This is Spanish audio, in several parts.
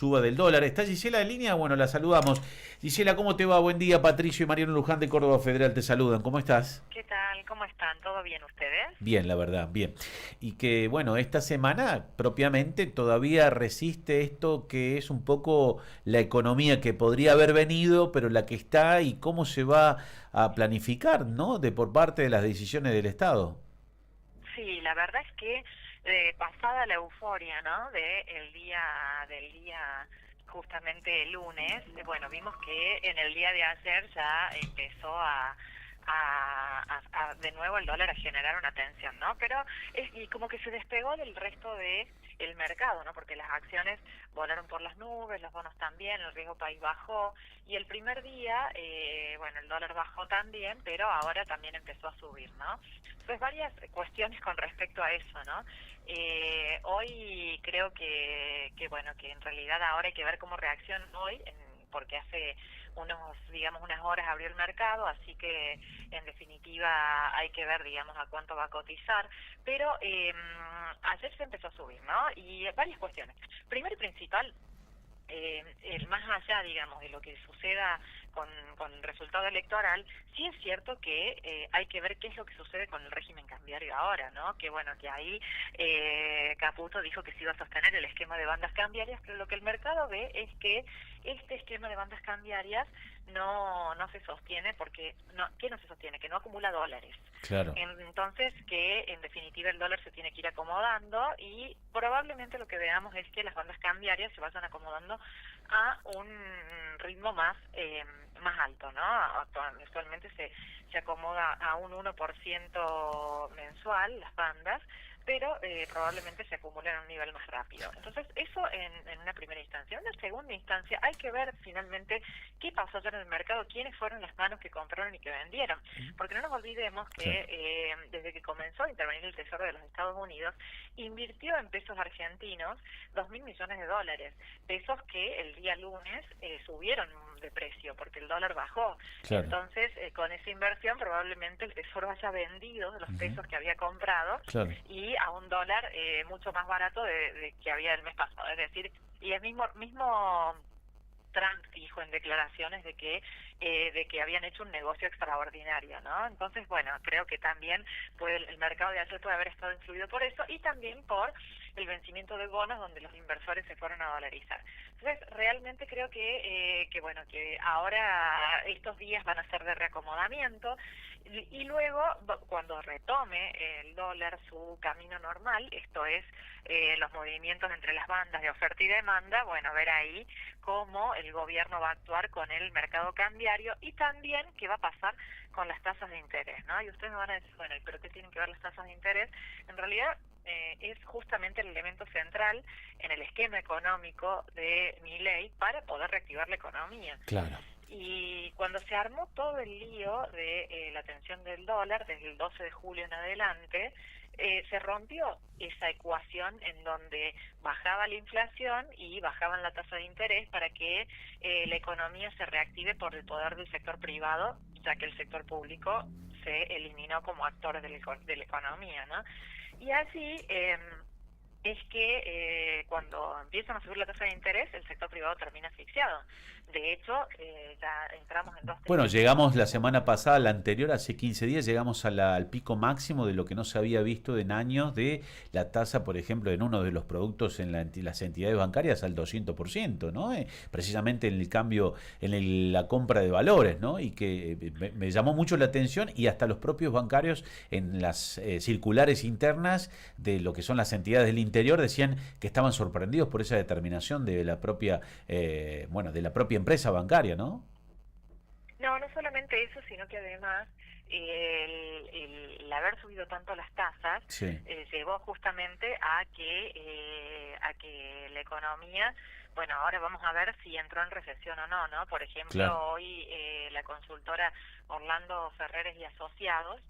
Suba del dólar. ¿Está Gisela en línea? Bueno, la saludamos. Gisela, ¿cómo te va? Buen día. Patricio y Mariano Luján de Córdoba Federal te saludan. ¿Cómo estás? ¿Qué tal? ¿Cómo están? ¿Todo bien ustedes? Bien, la verdad, bien. Y que, bueno, esta semana propiamente todavía resiste esto que es un poco la economía que podría haber venido, pero la que está y cómo se va a planificar, ¿no? De por parte de las decisiones del Estado. Sí, la verdad es que pasada la euforia, ¿no? Del día justamente el lunes, bueno, vimos que en el día de ayer ya empezó de nuevo el dólar a generar una tensión, ¿no? Pero y como que se despegó del resto de el mercado, ¿no? Porque las acciones volaron por las nubes, los bonos también, el riesgo país bajó y el primer día, bueno, el dólar bajó también, pero ahora también empezó a subir, ¿no? Entonces varias cuestiones con respecto a eso, ¿no? Hoy creo que bueno, que en realidad ahora hay que ver cómo reacciona hoy, porque hace digamos, unas horas abrió el mercado, así que en definitiva hay que ver, digamos, a cuánto va a cotizar, pero ayer se empezó a subir, ¿no? Y varias cuestiones. Primero y principal, el más allá, digamos, de lo que suceda con el resultado electoral, sí es cierto que hay que ver qué es lo que sucede con el régimen cambiario ahora, ¿no? Que bueno, que ahí Caputo dijo que se iba a sostener el esquema de bandas cambiarias, pero lo que el mercado ve es que este esquema de bandas cambiarias no se sostiene porque, ¿qué no se sostiene? Que no acumula dólares. Claro. Entonces, que en definitiva el dólar se tiene que ir acomodando y probablemente lo que veamos es que las bandas cambiarias se vayan acomodando a un ritmo más alto, ¿no? Actualmente se acomoda a un 1% mensual las bandas, pero probablemente se acumulen a un nivel más rápido. Entonces, eso en una primera instancia. En una segunda instancia, hay que ver finalmente qué pasó ayer en el mercado, quiénes fueron las manos que compraron y que vendieron. Porque no nos olvidemos Claro. que desde que comenzó a intervenir el Tesoro de los Estados Unidos, invirtió en pesos argentinos 2.000 millones de dólares. Pesos que el día lunes subieron de precio porque el dólar bajó. Claro. Entonces, con esa inversión probablemente el Tesoro haya vendido los Ujú. pesos que había comprado Claro. y a un dólar mucho más barato de que había el mes pasado. Es decir, y el mismo Trump dijo en declaraciones de que habían hecho un negocio extraordinario, ¿no? Entonces, bueno, creo que también el mercado de ayer puede haber estado influido por eso y también por el vencimiento de bonos donde los inversores se fueron a dolarizar. Entonces, realmente creo que bueno, que ahora estos días van a ser de reacomodamiento y luego, cuando retome el dólar su camino normal, esto es los movimientos entre las bandas de oferta y demanda, bueno, ver ahí cómo el gobierno va a actuar con el mercado cambiario y también qué va a pasar con las tasas de interés, ¿no? Y ustedes me van a decir, bueno, ¿pero qué tienen que ver las tasas de interés? En realidad es justamente el elemento central en el esquema económico de Milei para poder reactivar la economía. Claro. Y cuando se armó todo el lío de la tensión del dólar, desde el 12 de julio en adelante, se rompió esa ecuación en donde bajaba la inflación y bajaban la tasa de interés para que la economía se reactive por el poder del sector privado, ya que el sector público se eliminó como actor de la economía, ¿no? Y así es que cuando empiezan a subir la tasa de interés, el sector privado termina asfixiado. De hecho, ya entramos en dos Bueno, trimestres llegamos la consecutivos. semana pasada, la anterior, hace 15 días, llegamos al pico máximo de lo que no se había visto en años de la tasa, por ejemplo, en uno de los productos en las entidades bancarias al 200%, ¿no? Precisamente en el cambio, la compra de valores, ¿no? Y que me llamó mucho la atención y hasta los propios bancarios en las circulares internas de lo que son las entidades del interior decían que estaban sorprendidos por esa determinación de la propia, bueno, de la propia empresa bancaria, ¿no? No, no solamente eso, sino que además el haber subido tanto las tasas Sí, llevó justamente a que la economía, bueno, ahora vamos a ver si entró en recesión o no, ¿no? Por claro. ejemplo, hoy la consultora Orlando Ferreres y Asociados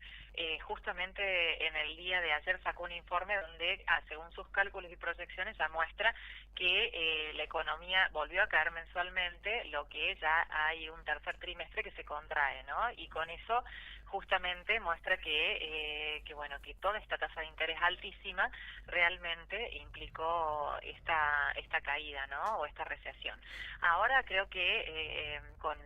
justamente en el día de ayer sacó un informe donde, según sus cálculos y proyecciones, ya muestra que la economía volvió a caer mensualmente, lo que ya hay un tercer trimestre que se contrae, ¿no? Y con eso justamente muestra que bueno, que toda esta tasa de interés altísima realmente implicó esta caída, ¿no? O esta recesión. Ahora creo que con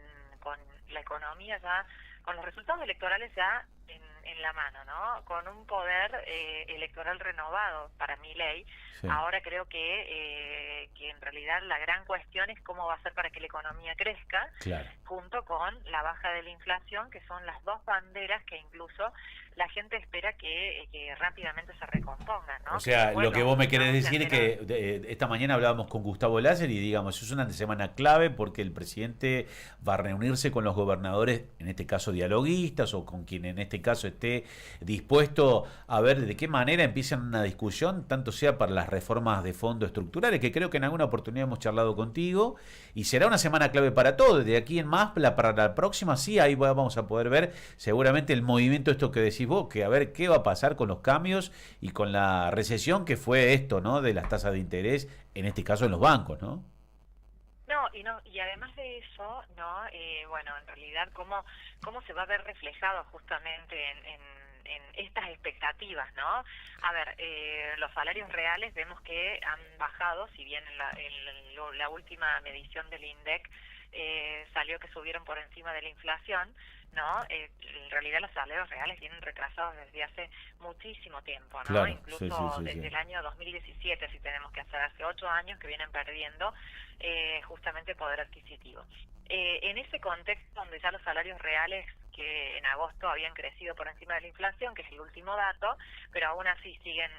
la economía ya, con los resultados electorales ya en la mano, ¿no? Con un poder electoral renovado para Milei, Sí. ahora creo que en realidad la gran cuestión es cómo va a ser para que la economía crezca, Claro. junto con la baja de la inflación, que son las dos banderas que incluso la gente espera que rápidamente se recompongan, ¿no? O sea, lo que vos me querés decir es que anterior. esta mañana hablábamos con Gustavo Láser y digamos, es una semana clave porque el presidente va a reunirse con los gobernadores, en este caso dialoguistas, o con quien en este caso esté dispuesto a ver de qué manera empiezan una discusión, tanto sea para las reformas de fondo estructurales, que creo que en alguna oportunidad hemos charlado contigo, y será una semana clave para todo. De aquí en más, para la próxima sí, ahí vamos a poder ver seguramente el movimiento, esto que decís vos, que a ver qué va a pasar con los cambios y con la recesión, que fue esto, ¿no? De las tasas de interés, en este caso en los bancos, ¿no? No, y además de eso, ¿no? Bueno, en realidad, cómo se va a ver reflejado justamente en estas expectativas, ¿no? A ver, los salarios reales vemos que han bajado, si bien en la última medición del INDEC salió que subieron por encima de la inflación, ¿no? En realidad los salarios reales vienen retrasados desde hace muchísimo tiempo, ¿no? Claro, Incluso sí, desde sí. el año 2017, si tenemos que hacer, hace 8 años que vienen perdiendo justamente poder adquisitivo. En ese contexto donde ya los salarios reales, que en agosto habían crecido por encima de la inflación, que es el último dato, pero aún así siguen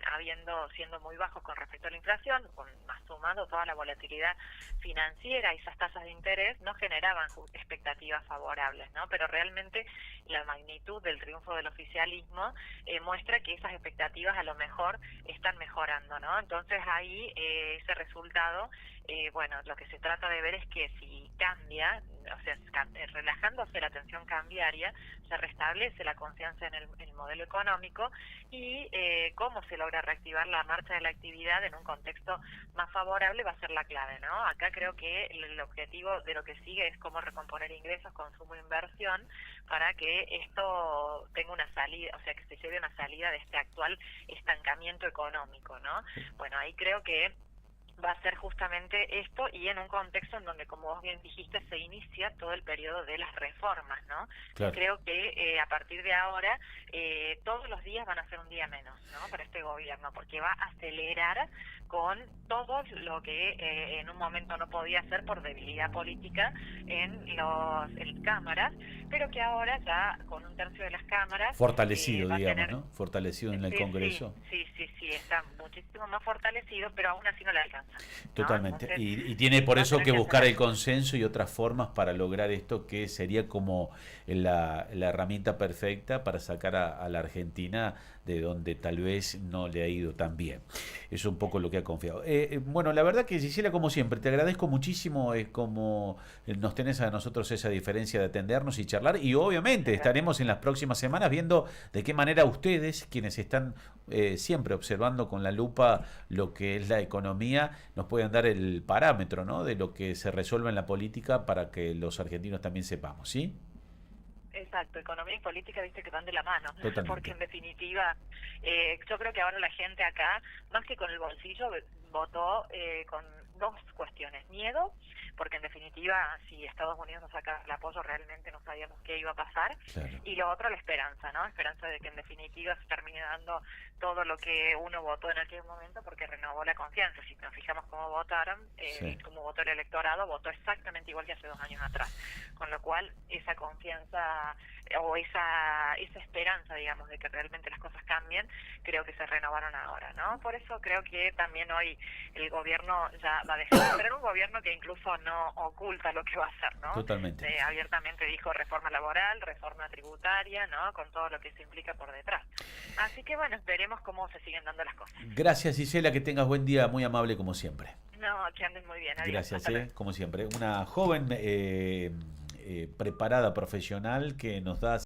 siendo muy bajos con respecto a la inflación, más sumando toda la volatilidad financiera y esas tasas de interés, no generaban expectativas favorables, ¿no? Pero realmente la magnitud del triunfo del oficialismo muestra que esas expectativas a lo mejor están mejorando, ¿no? Entonces ahí ese resultado, bueno, lo que se trata de ver es que si cambia, o sea, relajándose la tensión cambiaria, se restablece la confianza en el modelo económico y cómo se logra reactivar la marcha de la actividad en un contexto más favorable va a ser la clave, ¿no? Acá creo que el objetivo de lo que sigue es cómo recomponer ingresos, consumo e inversión para que esto tenga una salida, o sea, que se lleve una salida de este actual estancamiento económico, ¿no? Bueno, ahí creo que va a ser justamente esto, y en un contexto en donde, como vos bien dijiste, se inicia todo el periodo de las reformas, ¿no? Claro. Creo que a partir de ahora todos los días van a ser un día menos, ¿no? Para este gobierno, porque va a acelerar con todo lo que en un momento no podía hacer por debilidad política en cámaras, pero que ahora ya con un tercio de las cámaras Fortalecido, va a digamos, tener, ¿no? Fortalecido en el sí, Congreso. sí, está muchísimo más fortalecido, pero aún así no le alcanza, ¿no? Totalmente. Entonces, Y tiene por va a eso tener que que buscar hacer el consenso y otras formas para lograr esto, que sería como la herramienta perfecta para sacar a la Argentina de donde tal vez no le ha ido tan bien. Es un poco lo que ha confiado. Bueno, la verdad que, Gisela, como siempre, te agradezco muchísimo, como nos tenés a nosotros esa diferencia de atendernos y charlar, y obviamente estaremos en las próximas semanas viendo de qué manera ustedes, quienes están siempre observando con la lupa lo que es la economía, nos pueden dar el parámetro, ¿no?, de lo que se resuelve en la política para que los argentinos también sepamos, ¿sí? Exacto, economía y política, viste que van de la mano, Totalmente. porque en definitiva yo creo que ahora la gente acá, más que con el bolsillo, votó con dos cuestiones: miedo, porque en definitiva si Estados Unidos nos saca el apoyo realmente no sabíamos qué iba a pasar, Claro. y lo otro la esperanza, ¿no? Esperanza de que en definitiva se termine dando todo lo que uno votó en aquel momento, porque renovó la confianza. Si nos fijamos cómo votaron, Sí. cómo votó el electorado, votó exactamente igual que hace 2 años atrás, con lo cual esa confianza o esa esperanza, digamos, de que realmente las cosas cambien, creo que se renovaron ahora, ¿no? Por eso creo que también hoy el gobierno ya va a dejar de ser un gobierno que incluso no oculta lo que va a hacer, ¿no? Totalmente. Abiertamente dijo reforma laboral, reforma tributaria, ¿no? Con todo lo que se implica por detrás. Así que bueno, veremos cómo se siguen dando las cosas. Gracias, Gisela, que tengas buen día, muy amable como siempre. No, que anden muy bien. Adiós. Gracias, Hasta luego. como siempre. Una joven preparada profesional que nos da